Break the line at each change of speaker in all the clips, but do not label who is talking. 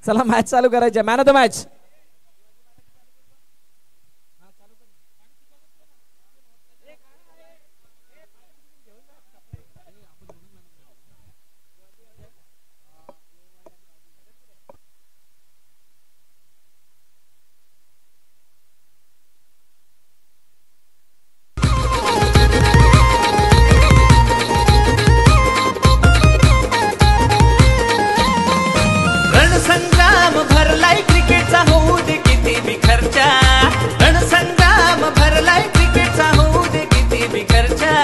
चला मॅच चालू करायची, मॅन ऑफ द मॅच.
रणसंग्राम भरलाय क्रिकेटचा, होऊ दे किती बी खर्चा. रणसंग्राम भरलाय क्रिकेटचा, होऊ दे किती बी खर्चा.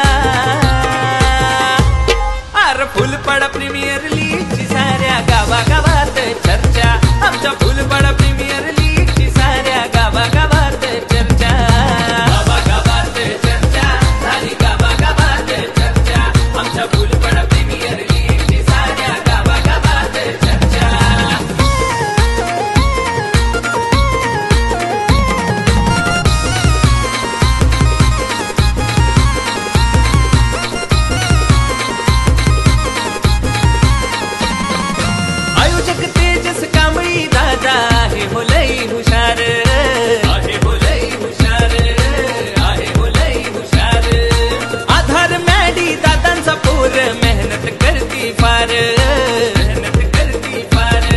अर फुलपड प्रीमियर लीगची साऱ्या गावागावात चर्चा. आमच्या फुलपड प्रीमियर लीगची साऱ्या गावागावात चर्चा. गावागावात चर्चा झाली, गावागावात चर्चा. आमच्या फुलपड प्रीमियर लीगची साऱ्या गावागावात चर्चा. आयोजक तेजस कांबळी दादा आहे हो लई हुशार. आहे हो लई हुशार. आहे हो लई हुशार. आधार मॅडी दादांचा पोर मेहनत करती फार. मेहनत करती फार.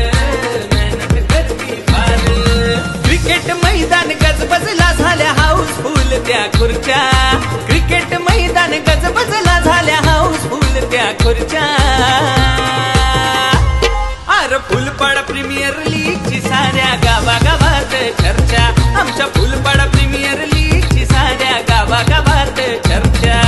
मेहनत करती फार. क्रिकेट मैदान गजबजला झाल्या हाऊसफुल त्या खुर्च्या. क्रिकेट मैदान गजबजला झाल्या हाऊसफुल त्या खुर्च्या. अर फुलपड प्रीमियर लीगची साऱ्या गावागावात चर्चा. आमच्या फुलपड प्रीमियर लीगची साऱ्या गावागावात चर्चा.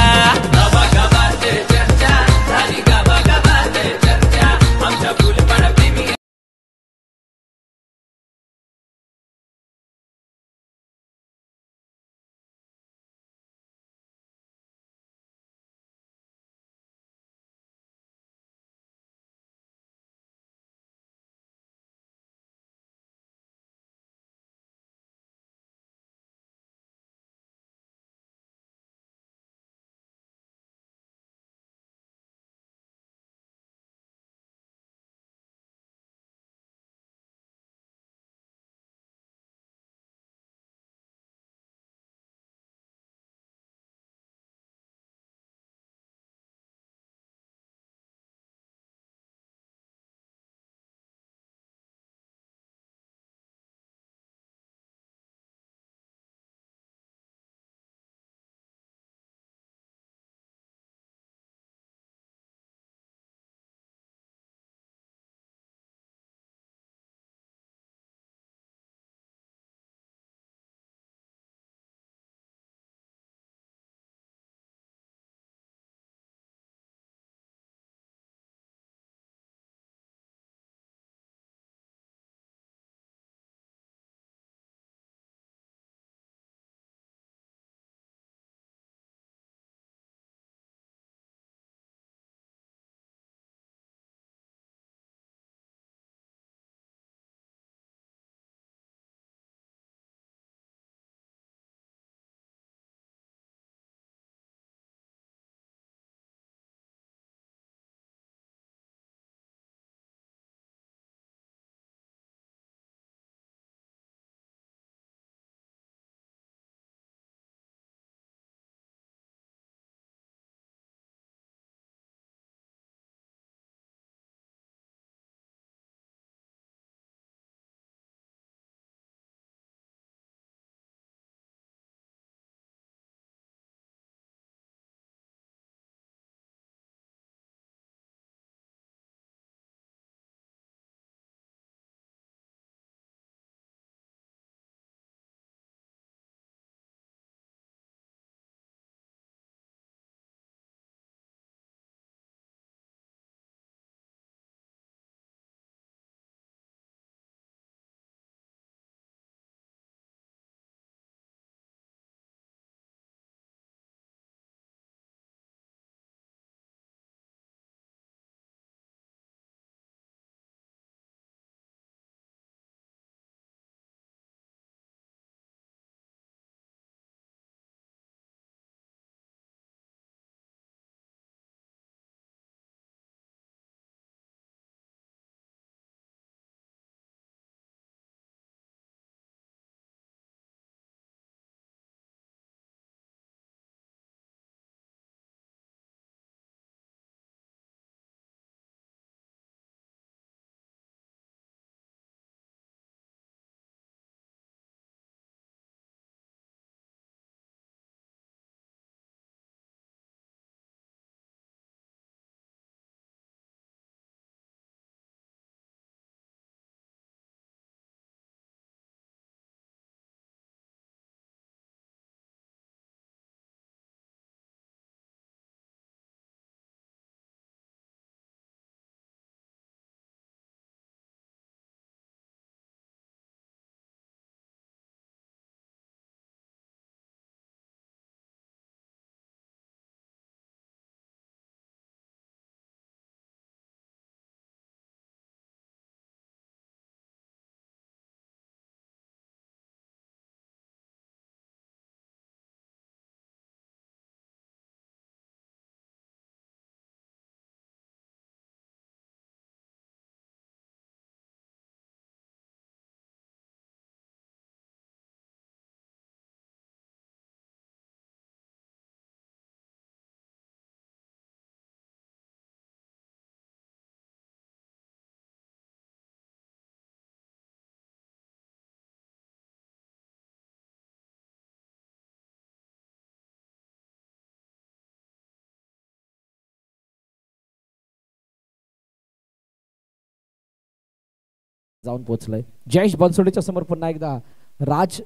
जाऊन पोहोचलाय जयेश बनसोडेच्या समोर पुन्हा एकदा राज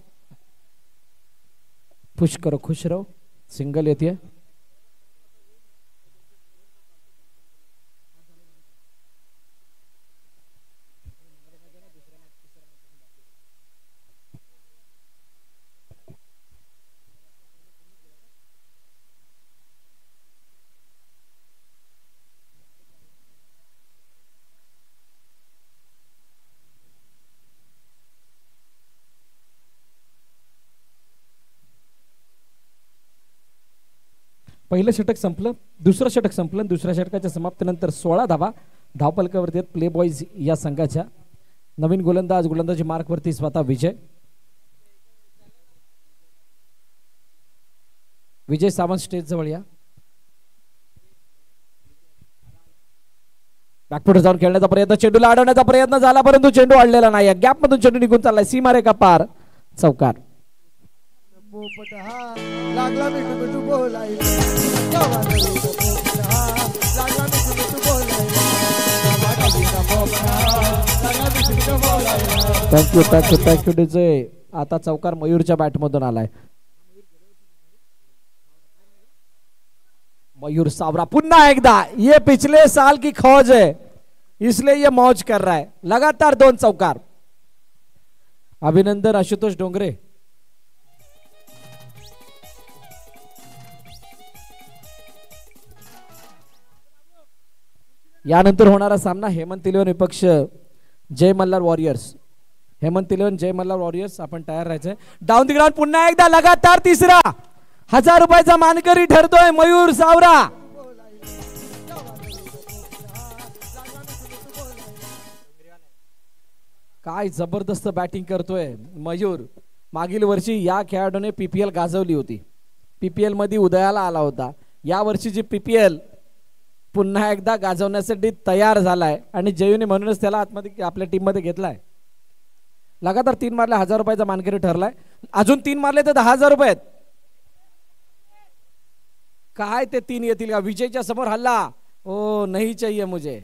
पुश करो खुश रहो सिंगल येते पहिलं षटक संपलं दुसरं षटक संपलं दुसऱ्या षटकाच्या समाप्तीनंतर 16 धावा धावफलकावरती आहेत प्ले बॉयज या संघाच्या नवीन गोलंदाजी मार्कवरती स्वतः विजय सावंत स्टेज जवळ या बॅकफुट जाऊन खेळण्याचा प्रयत्न चेंडूला अडवण्याचा प्रयत्न झाला परंतु चेंडू अडलेला नाही गॅप मधून चेंडू निघून चाललाय सीमारेखा पार चौकार
लागला मिठू मिठू बोलायला
थँक्यू डीजे आता चौकार मयूरच्या बॅट मधून आलाय मयूर सावरा पुन्हा एकदा ये पिछले साल की खोज है इसलिए ये मौज कर रहा है लगातार 2 चौकार अभिनंदन आशुतोष डोंगरे यानंतर होणारा सामना हेमंत इलेव्हन विपक्ष जय मल्हार वॉरियर्स हेमंत इलेव्हन जय मल्हार वॉरियर्स आपण तयार राहायचंय डाऊन द ग्राउंड पुन्हा एकदा लगातार तिसरा 1000 रुपयाचा मानकरी ठरतोय मयूर सावरा काय जबरदस्त बॅटिंग करतोय मयूर मागील वर्षी या खेळाडूने पीपीएल गाजवली होती पीपीएल मध्ये उदयाला आला होता या वर्षीची पीपीएल पुन्हा एकदा गाजवण्यासाठी तयार झालाय आणि जयूने म्हणूनच त्याला आतमध्ये आपल्या टीम मध्ये घेतलाय लगातार 3 मारले 1000 रुपयाचा मानकरी ठरलाय अजून 3 मारले तर 10,000 रुपये काय ते 3 येतील का विजयच्या समोर हल्ला ओ नाही चाहिए मुझे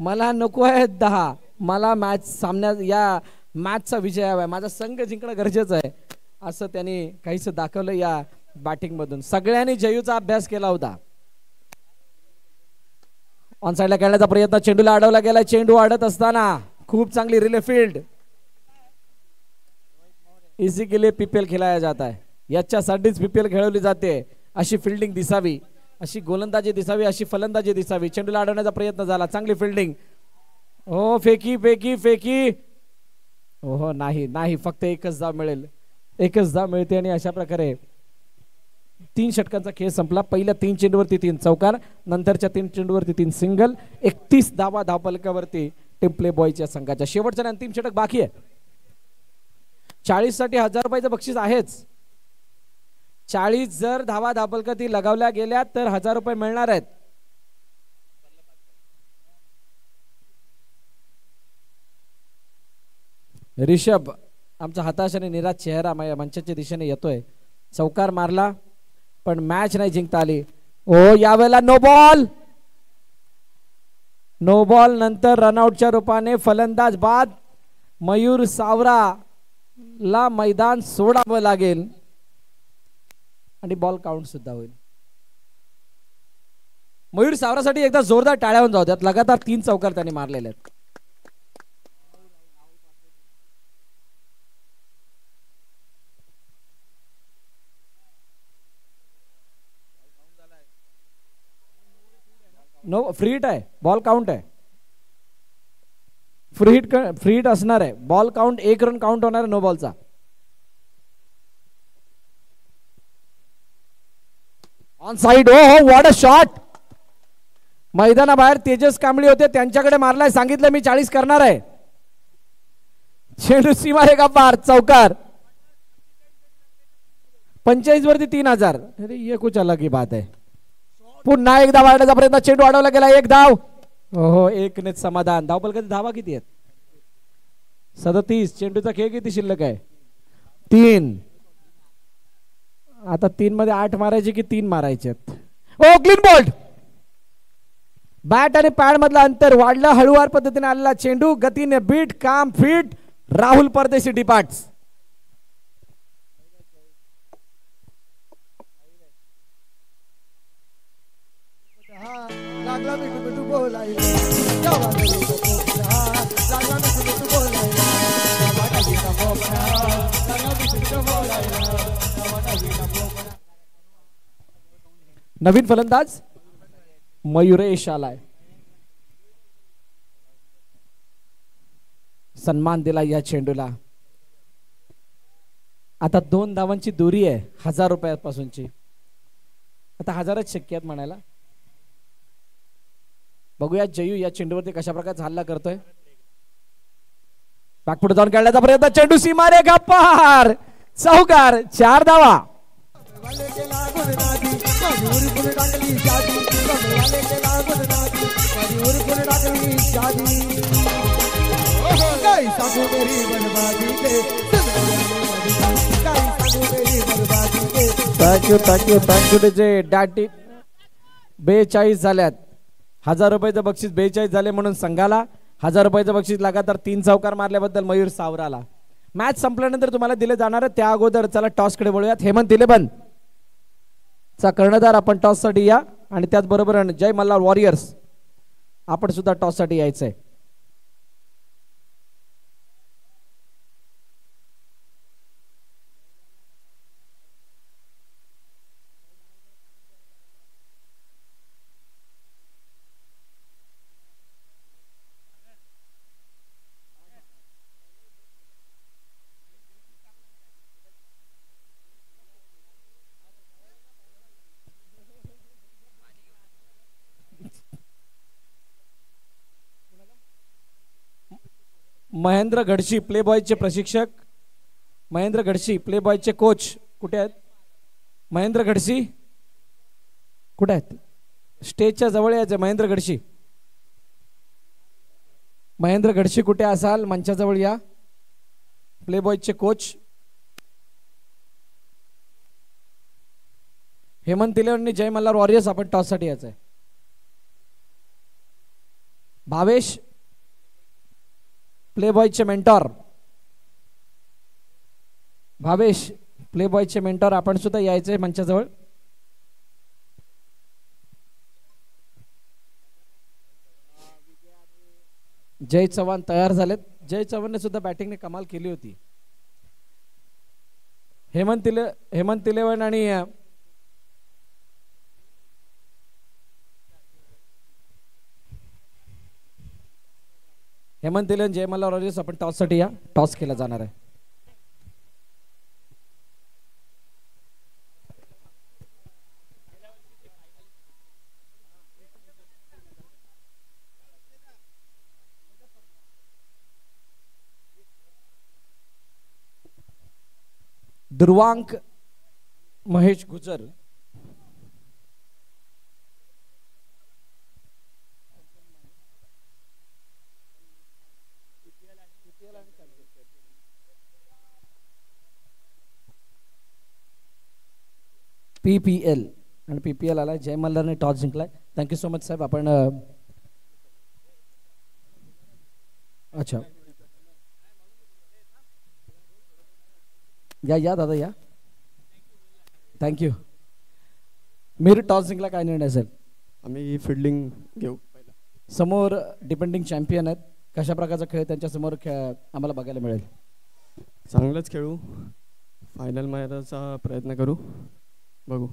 मला नको आहे 10 मला मॅच सामन्यात या मॅचचा विजय हवाय माझा संघ जिंकणं गरजेचं आहे असं त्यांनी काहीच दाखवलं या बॅटिंग मधून सगळ्यांनी जयूचा अभ्यास केला होता ऑन साइडला खेळण्याचा प्रयत्न चेंडूला अडवला गेला चेंडू अडत असताना खूप चांगली रिले फील्ड इसी के लिए पीपीएल खिलाया जाता है याच्यासाठीच पीपीएल खेळवली जाते अशी फिल्डिंग दिसावी अशी गोलंदाजी दिसावी अशी फलंदाजी दिसावी चेंडूला अडवण्याचा प्रयत्न झाला चांगली फिल्डिंग हो फेकी फेकी फेकी हो नाही नाही फक्त एकच धाव मिळेल एकच धाव मिळते आणि अशा प्रकारे 3 षटकांचा खेळ संपला पहिल्या 3 चेंडूवरती 3 चौकार नंतरच्या 3 चेंडूवरती 3 सिंगल 31 धावा धावफलकावरती टीम प्ले बॉयच्या संघाच्या शेवटचा अंतिम षटक बाकी आहे 40 साठी 1000 रुपयाचं बक्षीस आहेच 40 जर धावा धावफलकावरती लगावल्या गेल्या तर 1000 रुपये मिळणार आहेत ऋषभ आमचा हताश आणि निराश चेहरा मंचाच्या दिशेने येतोय चौकार मारला पण मॅच नाही जिंकता आली ओ यावेळेला नो बॉल नंतर रनआउटच्या रूपाने फलंदाज बाद मयूर सावरा ला मैदान सोडावं लागेल आणि बॉल काउंट सुद्धा होईल मयूर सावरासाठी एकदा जोरदार टाळ्या होऊन जाऊ द्यात लगातार 3 चौकार त्यांनी मारलेले आहेत नो फ्री हिट आहे बॉल काउंट आहे फ्री हिट असणार आहे बॉल काउंट 1 रन काउंट होणार आहे नो बॉलचा ऑन साइड हो व्हॉट अ शॉट मैदानाबाहेर तेजस कांबळे होते त्यांच्याकडे मारलाय सांगितलं मी 40 करणार आहे चेंडू सीमारेखा पार चौकार 45 वरती 3000 अरे ये कुछ अलग ही बात है पुन्हा एकदा वाढण्याचा प्रयत्न चेंडू अडवला गेला 1 धाव हो 1 ने समाधान धावफलकाची धावा किती आहेत 37 चेंडूचा खेळ किती शिल्लक आहे 3 आता 3 मध्ये 8 मारायचे की 3 मारायचे ओ क्लीन बोल्ड बॅट आणि पॅड मधलं अंतर वाढलं. हळूवार पद्धतीने आलेला चेंडू, गतीने बीट, काम फिट. राहुल परदेशी डिपार्ट्स.
लागला मिठू मिठू बोलायला लागला मिठू मिठू बोलायला
नवीन फलंदाज मयुरेश आलाय. सन्मान दिला या चेंडूला. आता 2 धावांची दुरी आहे 1000 रुपयापासूनची. आता 1000च शक्य आहेत म्हणायला. बघूया जयू या चेंडूवरती कशा प्रकारे हल्ला करतोय. पुढे जाऊन खेळण्याचा प्रयत्न. चेंडू सीमारेखा पार. चौकार. 4 धावा. Thank you DJ डॅटी. 42 झाल्यात. 1000 रुपयाचं बक्षीस 42 झाले म्हणून संघाला. 1000 रुपयाचं बक्षीस लगातार 3 चौकार मारल्याबद्दल मयूर सावराला. मॅच संपल्यानंतर तुम्हाला दिले जाणार. त्या अगोदर चला टॉस कडे वळूयात. हेमंत दिलेबन चा कर्णधार आपण टॉस साठी या. आणि त्याचबरोबर जय मल्हार वॉरियर्स आपण सुद्धा टॉस साठी यायचंय. महेंद्र घडशी प्ले बॉयचे प्रशिक्षक. महेंद्र घडशी प्ले बॉयचे कोच कुठे आहेत? महेंद्र घडशी कुठे आहेत? स्टेजच्या जवळ यायचे. महेंद्र घडशी. महेंद्र घडशी कुठे असाल मंचाजवळ या. प्ले बॉयचे कोच हेमंत तिलेवानी जय मल्हार वॉरियर्स आपण टॉस साठी यायचंय. भावेश प्ले बॉयचे मेंटॉर. भावेश प्ले बॉयचे मेंटॉर आपण सुद्धा यायचे मंचाजवळ. जय चव्हाण तयार झालेत. जय चव्हाणने सुद्धा बॅटिंगने कमाल केली होती. हेमंत तिलेवन आणि हेमंत तिलेवन जय मल्हार वॉरियर्स आपण टॉस साठी या. टॉस केला जाणार आहे. दुर्वांक महेश गुजर. PPL आणि PPL आला. जय मल्हारने टॉस जिंकलाय. थँक्यू सो मच साहेब. आपण अच्छा या दादा या. थँक्यू. మీరు टॉस जिंकला काय निर्णय असेल?
आम्ही फिल्डिंग घेऊ.
समोर डिपेंडिंग चॅम्पियन आहेत. कशा प्रकारचा खेळ त्यांच्या समोर आम्हाला बघायला मिळेल?
चांगलंच खेळू. फायनल मारायचा प्रयत्न करू. बघू.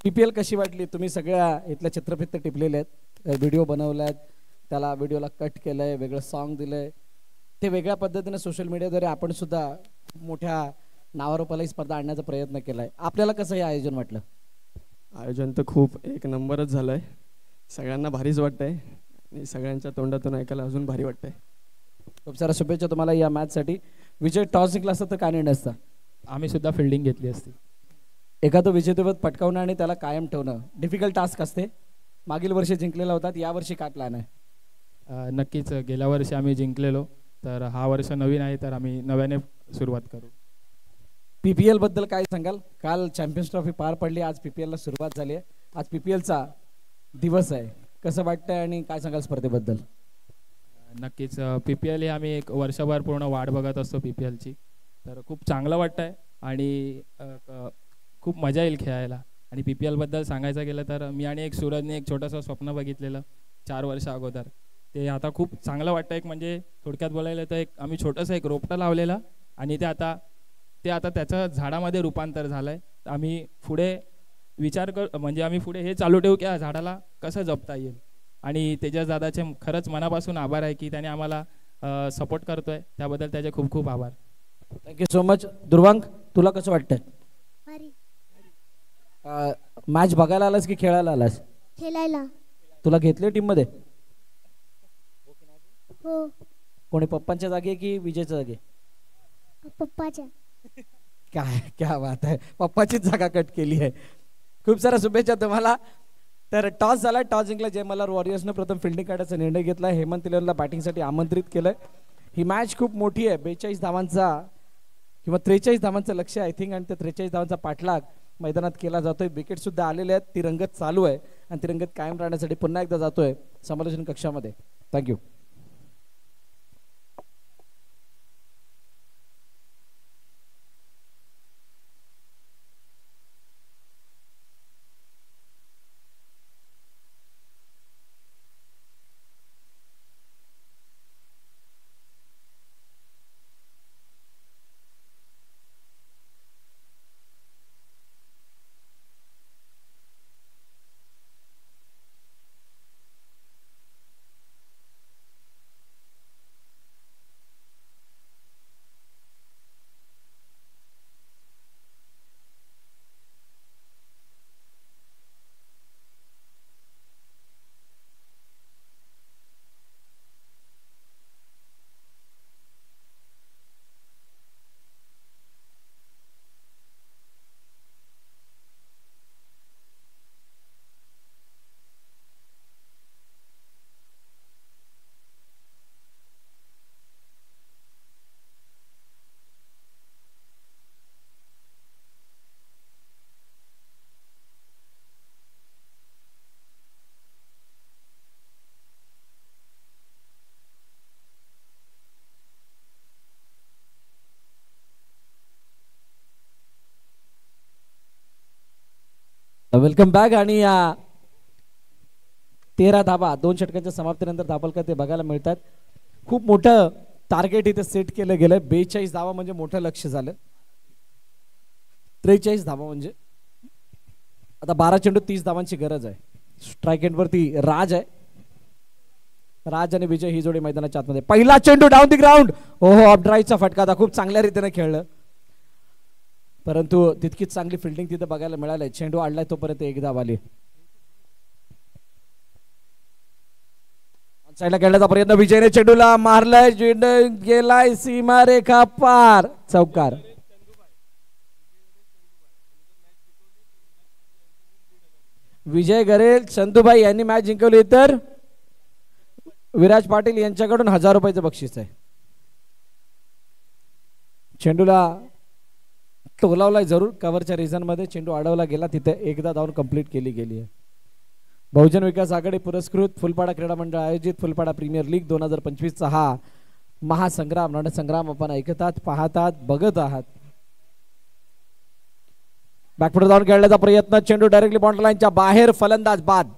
PPL कशी वाटली? तुम्ही सगळ्या इथल्या चित्रफित टिपलेले आहेत. व्हिडिओ बनवलात. त्याला व्हिडिओला कट केलंय. वेगळं सॉन्ग दिलंय. ते वेगळ्या पद्धतीने सोशल मीडियाद्वारे आपण सुद्धा मोठ्या नावारूपाला स्पर्धा आणण्याचा प्रयत्न केलाय. आपल्याला कसं हे आयोजन वाटलं?
आयोजन तर खूप एक नंबरच झालंय. सगळ्यांना भारीच वाटतंय आणि सगळ्यांच्या तोंडातून ऐकायला अजून भारी वाटतंय.
खूप साऱ्या शुभेच्छा तुम्हाला या मॅच साठी. विजय टॉस जिंकला असता तर काय निर्णय असता?
आम्ही सुद्धा फिल्डिंग घेतली असती.
एखादं विजेतेपद पटकावणं आणि त्याला कायम ठेवणं डिफिकल्ट टास्क असते. मागील वर्षी जिंकलेला होतात. या वर्षी काय प्लॅन आहे?
नक्कीच. गेल्या वर्षी आम्ही जिंकलेलो, तर हा वर्ष नवीन आहे, तर आम्ही नव्याने सुरुवात करू.
PPL बद्दल काय सांगाल? काल चॅम्पियन्स ट्रॉफी पार पडली. आज PPL ला सुरुवात झाली आहे. आज PPL चा दिवस आहे. कसं वाटतंय आणि काय सांगाल स्पर्धेबद्दल?
नक्कीच PPL ही आम्ही एक वर्षभर पूर्ण वाट बघत असतो PPLची, तर खूप चांगलं वाटतंय आणि खूप मजा येईल खेळायला. आणि PPL बद्दल सांगायचं गेलं तर मी आणि एक सूरजने एक छोटंसं स्वप्न बघितलेलं 4 वर्ष अगोदर, ते आता खूप चांगलं वाटतं. एक म्हणजे थोडक्यात बोलायला तर एक आम्ही छोटंसं एक रोपटं लावलेलं आणि ते आता त्याचं झाडामध्ये रूपांतर झालं आहे. आम्ही पुढे विचार म्हणजे आम्ही पुढे हे चालू ठेवू की या झाडाला कसं जपता येईल. आणि तेजस दादाचे खरंच मनापासून आभार आहे की त्याने आम्हाला सपोर्ट करतोय, त्याबद्दल त्याचे खूप खूप आभार.
Thank you so much. दुर्वांग, तुला कसं वाटतंय? मॅच बघायला आलास की खेळायला आलास?
खेळायला.
तुला घेतले टीम मध्ये?
हो.
कोणी पप्पांच्या जागी की विजयच्या जागी?
पप्पाच्या.
काय क्या बात आहे, पप्पाचीच जागा कट केली आहे. खूप साऱ्या शुभेच्छा तुम्हाला. तर टॉस झाला, टॉस जिंकला जयमल्हार वॉरियर्सने. प्रथम फिल्डिंग काढायचा निर्णय घेतला. हेमंत तिलेरला बॅटिंगसाठी आमंत्रित केलंय. ही मॅच खूप मोठी आहे. 42 धावांचा किंवा 43 धावांचं लक्ष आय थिंक, आणि त्या 43 धावांचा पाठलाग मैदानात केला जातोय. विकेट सुद्धा आलेले आहेत. ती रंगत चालू आहे आणि ती रंगत कायम राहण्यासाठी पुन्हा एकदा जातोय समालोचन कक्षामध्ये. थँक्यू. Welcome back. आणि 13 धाबा 2 षटकांच्या समाप्तीनंतर धापलका ते बघायला मिळतात. खूप मोठं टार्गेट इथे सेट केलं गेलं. 42 धावा म्हणजे मोठं लक्ष झालं. 43 धावा म्हणजे आता 12 चेंडू 30 धावांची गरज आहे. स्ट्राईक एंडवरती राज आहे. राज आणि विजय ही जोडी मैदानाच्या आतमध्ये. पहिला चेंडू डाऊन दी ग्राउंड. ओहो, ऑफ ड्राईव्हचा फटका. आता खूप चांगल्या रीतीने खेळलं, परंतु तितकीच चांगली फिल्डिंग तिथे बघायला मिळाली. चेंडू आडलाय तोपर्यंत एक धाव आली. साईडला खेळण्याचा प्रयत्न. विजयने चेंडूला मारलाय, चेंडू गेलाय सीमारेखा पार. चौकार. विजय गरेल चंदूबाई यांनी मॅच जिंकवली, तर विराज पाटील यांच्याकडून 1000 रुपयाचं बक्षीस आहे. चेंडूला टोलावलाय जरूर कव्हरच्या रिझन मध्ये. चेंडू अडवला गेला, तिथे एकदा धावून कंप्लीट केली गेली आहे. बहुजन विकास आघाडी पुरस्कृत फुलपाडा क्रीडा मंडळ आयोजित फुलपाडा प्रीमियर लीग 2025 चा हा महासंग्राम रणसंग्राम आपण ऐकतात, पाहतात, बघत आहात. बॅकफुट धावून खेळण्याचा प्रयत्न. चेंडू डायरेक्टली बाउंड्री लाईनच्या बाहेर. फलंदाज बाद.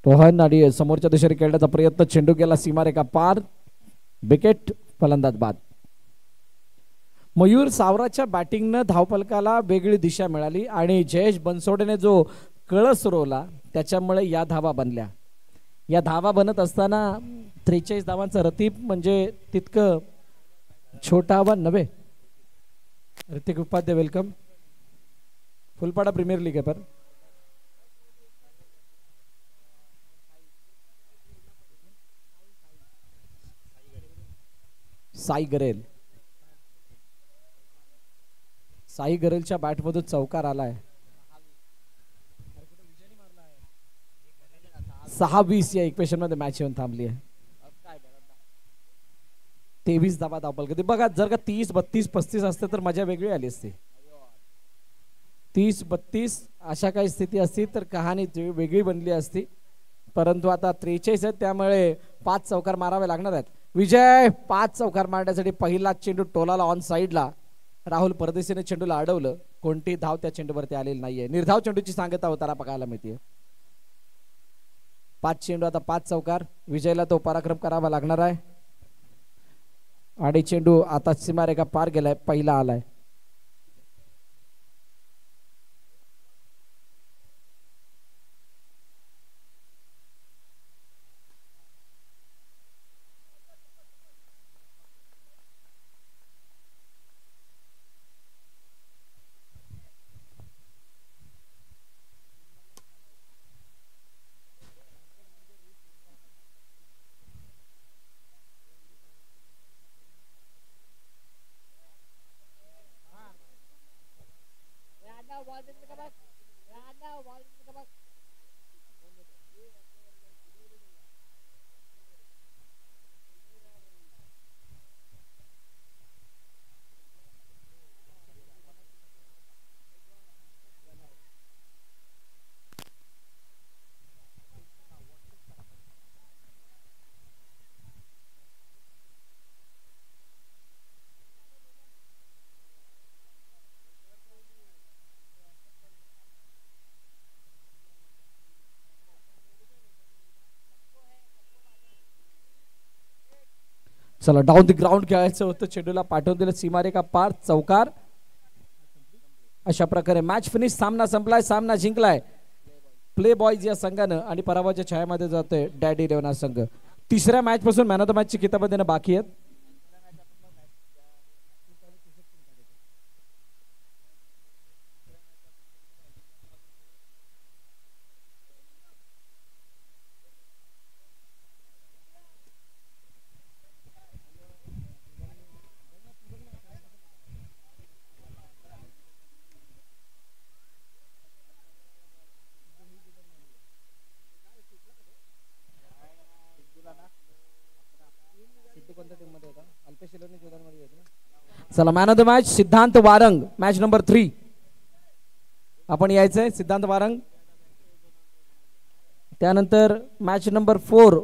रोहन आणि समोरच्या दिशेने खेळण्याचा प्रयत्न. चेंडू गेला सीमारेखा पार. विकेट. फलंदाज बाद. मयूर सावराच्या बॅटिंगनं धावफलकाला वेगळी दिशा मिळाली आणि जयेश बनसोडेने जो कळस रोवला त्याच्यामुळे या धावा बनल्या. या धावा बनत असताना 43 धावांचा रतीब म्हणजे तितकं छोटा आव्हान नव्हे. Hrithik Upadhyay welcome. Phulpada premier league आहे. पर साई गरेल. साई गरेलच्या बॅटमधून चौकार आलाय. 6-20 या इक्वेशन मध्ये मॅच येऊन थांबली आहे. 23 धावा धावपल कधी बघा. जर का 30, 32, 35 असते तर मजा वेगळी आली असती. 30, 32 अशा काही स्थिती असती तर कहाणी वेगळी बनली असती. परंतु आता 43 आहेत त्यामुळे 5 चौकार मारावे लागणार आहेत. विजय 5 चौकार मारण्यासाठी पहिला चेंडू टोलाला ऑन साइडला. राहुल परदेशीने चेंडूला अडवलं. कोणती धाव त्या चेंडूवरती आलेली नाहीये. निर्धाव चेंडूची सांगता होताना बघायला मिळते. 5 चेंडू आता 5 चौकार. विजयला तो पराक्रम करावा लागणार आहे. आणि चेंडू आता सीमारेखा पार गेलाय. पहिला आलाय. चला डाऊन द ग्राउंड खेळायचं होतं. चेंडूला पाठवून दिलं सीमारेखा पार. चौकार. अशा प्रकारे मॅच फिनिश. सामना संपलाय. सामना जिंकलाय प्ले बॉयज या संघानं आणि पराभवाच्या छायामध्ये जातोय डॅडी रेवना संघ. तिसऱ्या मॅच पासून मॅन ऑफ द मॅच ची किताब देणं बाकी आहेत. चला मॅन ऑफ द मॅच सिद्धांत वारंग. मॅच नंबर 3 आपण यायचंय. सिद्धांत वारंग. त्यानंतर मॅच नंबर 4